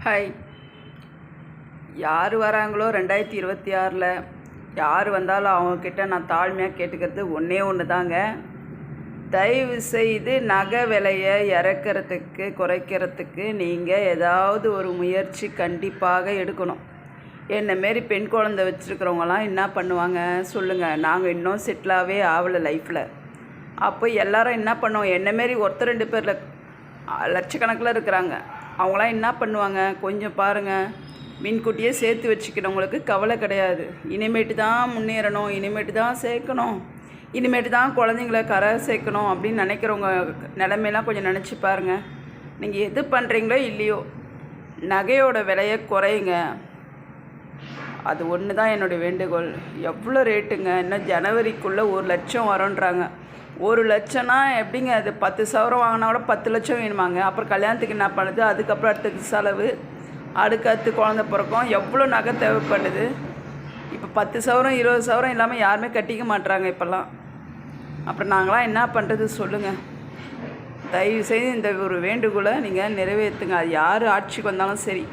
Hi. யார் வராங்களோ 2026 யார் வந்தாலும் அவங்கக்கிட்ட நான் தாழ்மையாக கேட்டுக்கிறது ஒன்றே ஒன்று தாங்க. தயவு செய்து நகை விலையை இறக்கிறதுக்கு குறைக்கிறதுக்கு நீங்கள் ஏதாவது ஒரு முயற்சி கண்டிப்பாக எடுக்கணும். என்னமாரி பெண் குழந்தை வச்சுருக்கிறவங்களாம் என்ன பண்ணுவாங்க சொல்லுங்கள். நாங்கள் இன்னும் செட்டிலாகவே ஆகலை லைஃப்பில். அப்போ எல்லோரும் என்ன பண்ணுவோம், என்னமாரி ஒருத்தர் 2 பேர் லட்சக்கணக்கில் இருக்கிறாங்க. அவங்களாம் என்ன பண்ணுவாங்க, கொஞ்சம் பாருங்கள். முன்கூட்டியே சேர்த்து வச்சுக்கிறவங்களுக்கு கவலை கிடையாது. இனிமேட்டு தான் முன்னேறணும், இனிமேட்டு தான் சேர்க்கணும், இனிமேட்டு தான் குழந்தைங்கள கரை சேர்க்கணும் அப்படின்னு நினைக்கிறவங்க நிலைமையெல்லாம் கொஞ்சம் நினச்சி பாருங்கள். நீங்கள் எது பண்ணுறீங்களோ இல்லையோ நகையோட விலையை குறையுங்க. அது ஒன்று தான் என்னுடைய வேண்டுகோள். எவ்வளோ ரேட்டுங்க, இன்னும் ஜனவரிக்குள்ளே 1 லட்சம் வரோன்றாங்க. 1 லட்சம்னா எப்படிங்க, அது 10 சவரம் வாங்கினா கூட 10 லட்சம் வேணுமாங்க. அப்புறம் கல்யாணத்துக்கு என்ன பண்ணுது, அதுக்கப்புறம் அடுத்தது செலவு, அடுத்து குழந்த பிறக்கும், எவ்வளோ நகை தேவைப்படுது. இப்போ 10 சவரம் 20 சவரம் இல்லாமல் யாருமே கட்டிக்க மாட்டுறாங்க இப்போல்லாம். அப்புறம் நாங்களாம் என்ன பண்ணுறது சொல்லுங்கள். தயவுசெய்து இந்த ஒரு வேண்டுகோளை நீங்கள் நிறைவேற்றுங்க. அது யார் ஆட்சிக்கு வந்தாலும் சரி.